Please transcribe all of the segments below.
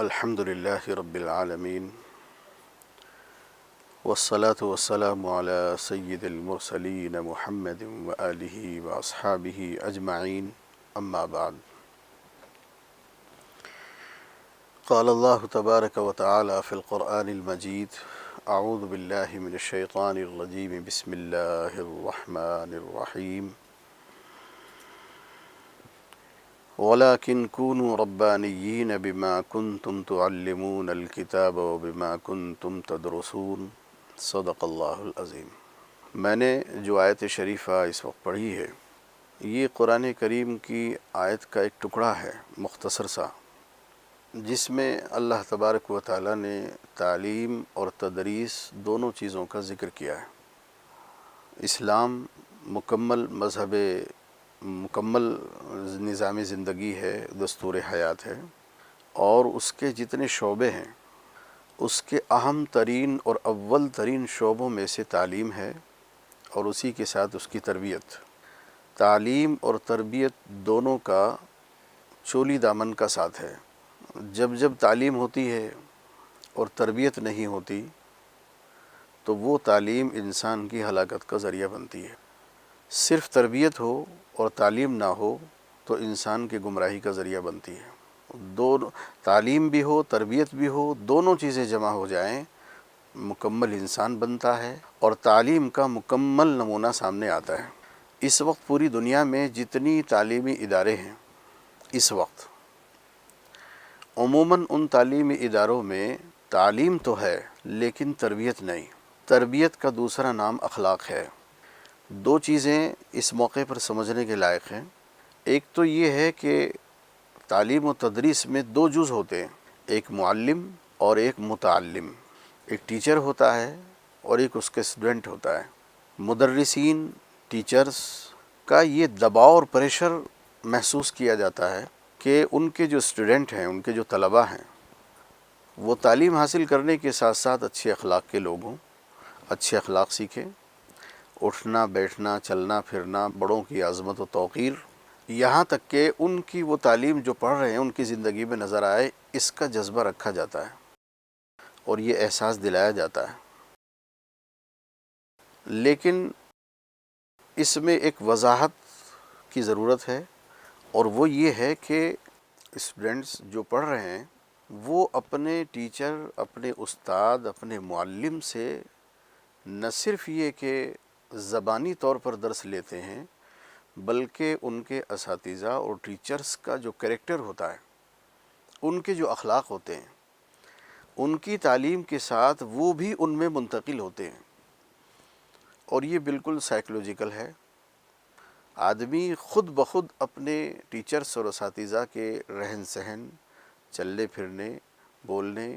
الحمد لله رب العالمين والصلاة والسلام على سيد المرسلين محمد وآله وأصحابه أجمعين أما بعد. قال الله تبارك وتعالى في القرآن المجيد: أعوذ بالله من الشيطان الرجيم، بسم الله الرحمن الرحيم. وَلَكِنْ كُونُوا رَبَّانِيِّينَ بِمَا كُنْتُمْ تُعَلِّمُونَ الْكِتَابَ وَبِمَا كُنْتُمْ تَدْرُسُونَ. صدق اللہ العظیم. میں نے جو آیت شریفہ اس وقت پڑھی ہے، یہ قرآن کریم کی آیت کا ایک ٹکڑا ہے مختصر سا، جس میں اللہ تبارک و تعالی نے تعلیم اور تدریس دونوں چیزوں کا ذکر کیا ہے. اسلام مکمل مذہب، مکمل نظام زندگی ہے، دستور حیات ہے، اور اس کے جتنے شعبے ہیں اس کے اہم ترین اور اول ترین شعبوں میں سے تعلیم ہے، اور اسی کے ساتھ اس کی تربیت. تعلیم اور تربیت دونوں کا چولی دامن کا ساتھ ہے. جب جب تعلیم ہوتی ہے اور تربیت نہیں ہوتی تو وہ تعلیم انسان کی ہلاکت کا ذریعہ بنتی ہے. صرف تربیت ہو اور تعلیم نہ ہو تو انسان کی گمراہی کا ذریعہ بنتی ہے. دونوں، تعلیم بھی ہو تربیت بھی ہو، دونوں چیزیں جمع ہو جائیں مکمل انسان بنتا ہے اور تعلیم کا مکمل نمونہ سامنے آتا ہے. اس وقت پوری دنیا میں جتنی تعلیمی ادارے ہیں، اس وقت عموماً ان تعلیمی اداروں میں تعلیم تو ہے لیکن تربیت نہیں. تربیت کا دوسرا نام اخلاق ہے. دو چیزیں اس موقع پر سمجھنے کے لائق ہیں. ایک تو یہ ہے کہ تعلیم و تدریس میں دو جز ہوتے ہیں، ایک معلم اور ایک متعلم. ایک ٹیچر ہوتا ہے اور ایک اس کے اسٹوڈنٹ ہوتا ہے. مدرسین، ٹیچرز کا یہ دباؤ اور پریشر محسوس کیا جاتا ہے کہ ان کے جو اسٹوڈنٹ ہیں، ان کے جو طلباء ہیں، وہ تعلیم حاصل کرنے کے ساتھ ساتھ اچھے اخلاق کے لوگ ہوں، اچھے اخلاق سیکھیں، اٹھنا بیٹھنا چلنا پھرنا، بڑوں کی عظمت و توقیر، یہاں تک کہ ان کی وہ تعلیم جو پڑھ رہے ہیں ان کی زندگی میں نظر آئے، اس کا جذبہ رکھا جاتا ہے اور یہ احساس دلایا جاتا ہے. لیکن اس میں ایک وضاحت کی ضرورت ہے، اور وہ یہ ہے کہ اسٹوڈنٹس جو پڑھ رہے ہیں وہ اپنے ٹیچر، اپنے استاد، اپنے معلم سے نہ صرف یہ کہ زبانی طور پر درس لیتے ہیں، بلکہ ان کے اساتذہ اور ٹیچرز کا جو کریکٹر ہوتا ہے، ان کے جو اخلاق ہوتے ہیں، ان کی تعلیم کے ساتھ وہ بھی ان میں منتقل ہوتے ہیں. اور یہ بالکل سائیکولوجیکل ہے. آدمی خود بخود اپنے ٹیچرز اور اساتذہ کے رہن سہن، چلنے پھرنے، بولنے،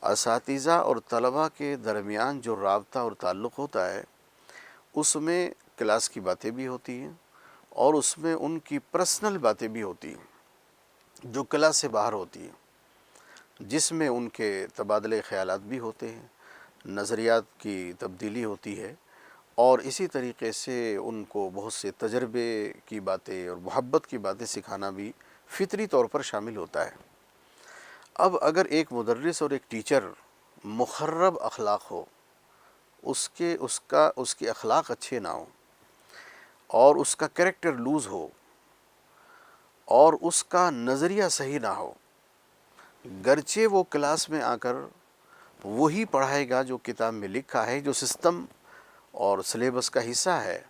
اساتذہ اور طلباء کے درمیان جو رابطہ اور تعلق ہوتا ہے، اس میں کلاس کی باتیں بھی ہوتی ہیں اور اس میں ان کی پرسنل باتیں بھی ہوتی ہیں جو کلاس سے باہر ہوتی ہیں، جس میں ان کے تبادلے خیالات بھی ہوتے ہیں، نظریات کی تبدیلی ہوتی ہے، اور اسی طریقے سے ان کو بہت سے تجربے کی باتیں اور محبت کی باتیں سکھانا بھی فطری طور پر شامل ہوتا ہے. اب اگر ایک مدرس اور ایک ٹیچر مخرب اخلاق ہو، اس کے اخلاق اچھے نہ ہوں، اور اس کا کریکٹر لوز ہو، اور اس کا نظریہ صحیح نہ ہو، گرچہ وہ کلاس میں آ کر وہی پڑھائے گا جو کتاب میں لکھا ہے، جو سسٹم اور سلیبس کا حصہ ہے،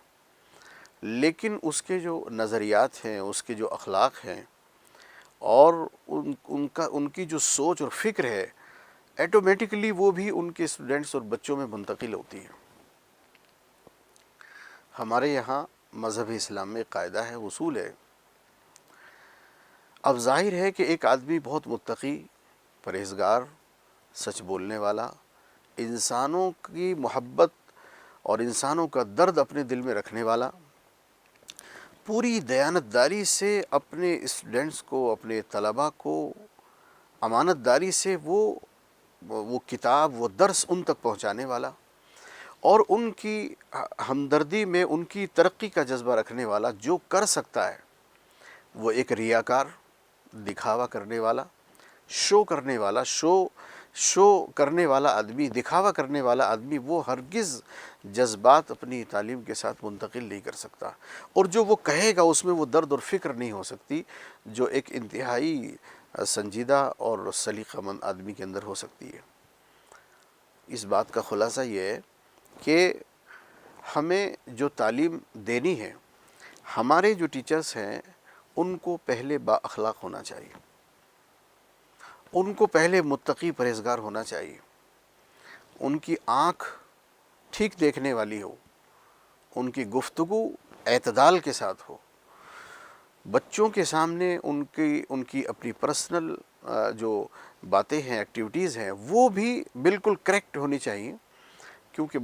لیکن اس کے جو نظریات ہیں، اس کے جو اخلاق ہیں، اور ان کی جو سوچ اور فکر ہے، ایٹومیٹکلی وہ بھی ان کے اسٹوڈنٹس اور بچوں میں منتقل ہوتی ہے. ہمارے یہاں مذہب اسلام میں قاعدہ ہے، اصول ہے. اب ظاہر ہے کہ ایک آدمی بہت متقی، پرہیزگار، سچ بولنے والا، انسانوں کی محبت اور انسانوں کا درد اپنے دل میں رکھنے والا، پوری دیانت داری سے اپنے اسٹوڈنٹس کو، اپنے طلباء کو امانت داری سے وہ کتاب، وہ درس ان تک پہنچانے والا، اور ان کی ہمدردی میں ان کی ترقی کا جذبہ رکھنے والا جو کر سکتا ہے، وہ ایک ریاکار، دکھاوا کرنے والا، شو کرنے والا آدمی، دکھاوا کرنے والا آدمی، وہ ہرگز جذبات اپنی تعلیم کے ساتھ منتقل نہیں کر سکتا، اور جو وہ کہے گا اس میں وہ درد اور فکر نہیں ہو سکتی جو ایک انتہائی سنجیدہ اور سلیقہ مند آدمی کے اندر ہو سکتی ہے۔ اس بات کا خلاصہ یہ ہے کہ ہمیں جو تعلیم دینی ہے، ہمارے جو ٹیچرز ہیں ان کو پہلے با اخلاق ہونا چاہیے، ان کو پہلے متقی پرہیزگار ہونا چاہیے، ان کی آنکھ ٹھیک دیکھنے والی ہو، ان کی گفتگو اعتدال کے ساتھ ہو، بچوں کے سامنے ان کی اپنی پرسنل جو باتیں ہیں، ایکٹیویٹیز ہیں، وہ بھی بالکل کریکٹ ہونی چاہیے، کیونکہ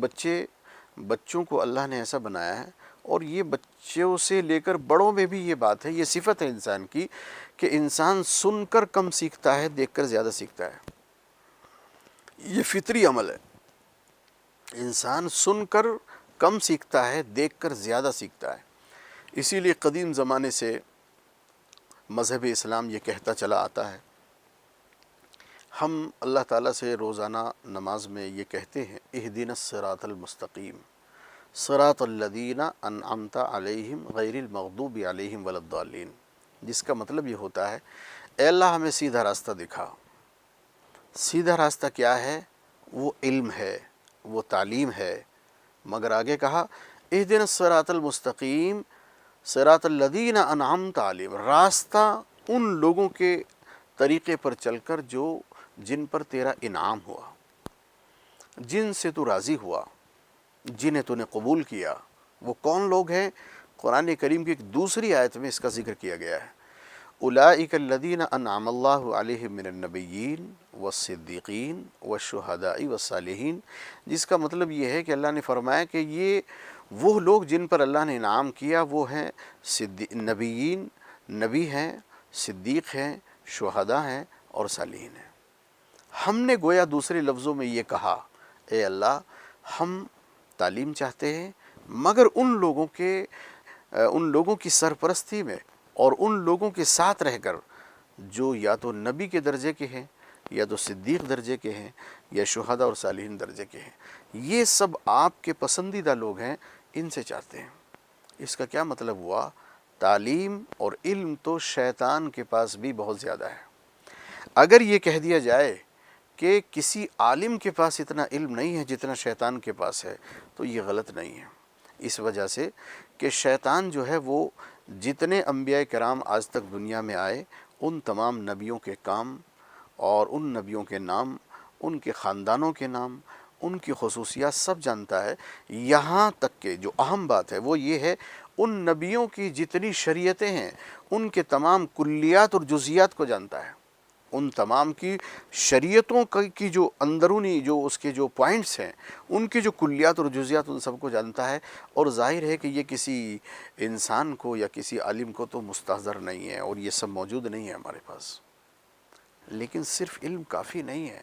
بچوں کو اللہ نے ایسا بنایا ہے، اور یہ بچوں سے لے کر بڑوں میں بھی یہ بات ہے، یہ صفت ہے انسان کی کہ انسان سن کر کم سیکھتا ہے، دیکھ کر زیادہ سیکھتا ہے۔ یہ فطری عمل ہے، انسان سن کر کم سیکھتا ہے، دیکھ کر زیادہ سیکھتا ہے۔ اسی لیے قدیم زمانے سے مذہب اسلام یہ کہتا چلا آتا ہے، ہم اللہ تعالیٰ سے روزانہ نماز میں یہ کہتے ہیں، اہدنا الصراط المستقیم صراط الذین انعمت علیہم غیر المغضوب علیہم ولا الضالین، جس کا مطلب یہ ہوتا ہے، اے اللہ ہمیں سیدھا راستہ دکھا۔ سیدھا راستہ کیا ہے؟ وہ علم ہے، وہ تعلیم ہے، مگر آگے کہا اہدنا الصراط المستقیم صراط الذین انعمت علیہم، راستہ ان لوگوں کے طریقے پر چل کر جن پر تیرا انعام ہوا، جن سے تو راضی ہوا، جنہیں تو نے قبول کیا۔ وہ کون لوگ ہیں؟ قرآن کریم کی ایک دوسری آیت میں اس کا ذکر کیا گیا ہے، اولئک الذین انعم اللہ علیہم من النبیین والصدیقین والشہداء والصالحین، جس کا مطلب یہ ہے کہ اللہ نے فرمایا کہ یہ وہ لوگ جن پر اللہ نے انعام کیا وہ ہیں نبیین، نبی ہیں، صدیق ہیں، شہداء ہیں اور صالحین ہیں۔ ہم نے گویا دوسرے لفظوں میں یہ کہا، اے اللہ ہم تعلیم چاہتے ہیں، مگر ان لوگوں کی سرپرستی میں اور ان لوگوں کے ساتھ رہ کر جو یا تو نبی کے درجے کے ہیں، یا تو صدیق درجے کے ہیں، یا شہداء اور صالحین درجے کے ہیں۔ یہ سب آپ کے پسندیدہ لوگ ہیں، ان سے چاہتے ہیں۔ اس کا کیا مطلب ہوا؟ تعلیم اور علم تو شیطان کے پاس بھی بہت زیادہ ہے۔ اگر یہ کہہ دیا جائے کہ کسی عالم کے پاس اتنا علم نہیں ہے جتنا شیطان کے پاس ہے، تو یہ غلط نہیں ہے، اس وجہ سے کہ شیطان جو ہے وہ جتنے انبیاء کرام آج تک دنیا میں آئے، ان تمام نبیوں کے کام اور ان نبیوں کے نام، ان کے خاندانوں کے نام، ان کی خصوصیات سب جانتا ہے، یہاں تک کہ جو اہم بات ہے وہ یہ ہے، ان نبیوں کی جتنی شریعتیں ہیں ان کے تمام کلیات اور جزیات کو جانتا ہے، ان تمام کی شریعتوں کی جو اندرونی جو اس کے جو پوائنٹس ہیں، ان کی جو کلیات اور جزیات ان سب کو جانتا ہے۔ اور ظاہر ہے کہ یہ کسی انسان کو یا کسی عالم کو تو مستحضر نہیں ہے، اور یہ سب موجود نہیں ہے ہمارے پاس۔ لیکن صرف علم کافی نہیں ہے،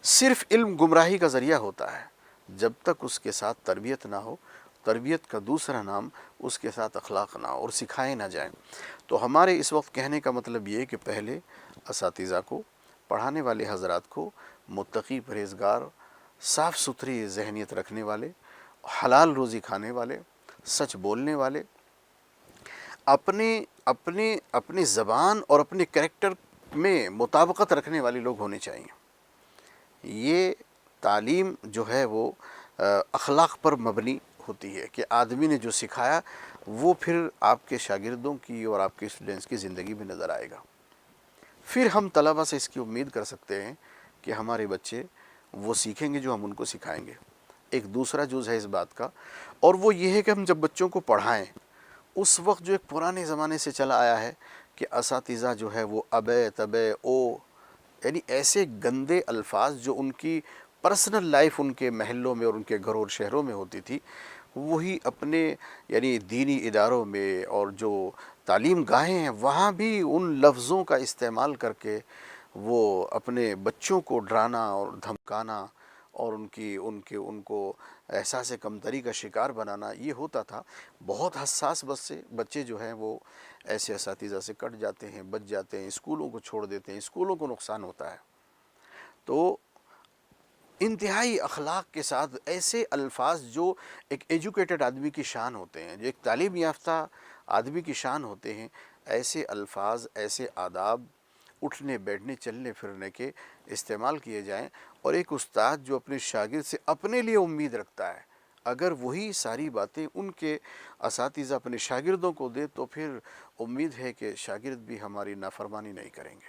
صرف علم گمراہی کا ذریعہ ہوتا ہے جب تک اس کے ساتھ تربیت نہ ہو۔ تربیت کا دوسرا نام اس کے ساتھ اخلاق نہ ہو اور سکھائے نہ جائیں۔ تو ہمارے اس وقت کہنے کا مطلب یہ ہے کہ پہلے اساتذہ کو، پڑھانے والے حضرات کو متقی پرہیزگار، صاف ستھری ذہنیت رکھنے والے، حلال روزی کھانے والے، سچ بولنے والے، اپنی زبان اور اپنے کریکٹر میں مطابقت رکھنے والے لوگ ہونے چاہیے۔ یہ تعلیم جو ہے وہ اخلاق پر مبنی ہوتی ہے کہ آدمی نے جو سکھایا وہ پھر آپ کے شاگردوں کی اور آپ کے اسٹوڈنٹس کی زندگی میں نظر آئے گا۔ پھر ہم طلبہ سے اس کی امید کر سکتے ہیں کہ ہمارے بچے وہ سیکھیں گے جو ہم ان کو سکھائیں گے۔ ایک دوسرا جز ہے اس بات کا، اور وہ یہ ہے کہ ہم جب بچوں کو پڑھائیں، اس وقت جو ایک پرانے زمانے سے چلا آیا ہے کہ اساتذہ جو ہے وہ ابے تبے او، یعنی ایسے گندے الفاظ جو ان کی پرسنل لائف ان کے محلوں میں اور ان کے گھروں اور شہروں میں ہوتی تھی، وہی اپنے یعنی دینی اداروں میں اور جو تعلیم گاہیں ہیں وہاں بھی ان لفظوں کا استعمال کر کے وہ اپنے بچوں کو ڈرانا اور دھمکانا اور ان کو احساس کمتری کا شکار بنانا، یہ ہوتا تھا۔ بہت حساس بچے جو ہیں وہ ایسے اساتذہ سے کٹ جاتے ہیں، بچ جاتے ہیں، اسکولوں کو چھوڑ دیتے ہیں، اسکولوں کو نقصان ہوتا ہے۔ تو انتہائی اخلاق کے ساتھ ایسے الفاظ جو ایک ایجوکیٹڈ آدمی کی شان ہوتے ہیں، جو ایک تعلیم یافتہ آدمی کی شان ہوتے ہیں، ایسے الفاظ، ایسے آداب اٹھنے بیٹھنے چلنے پھرنے کے استعمال کیے جائیں، اور ایک استاد جو اپنے شاگرد سے اپنے لیے امید رکھتا ہے، اگر وہی ساری باتیں ان کے اساتذہ اپنے شاگردوں کو دے تو پھر امید ہے کہ شاگرد بھی ہماری نافرمانی نہیں کریں گے۔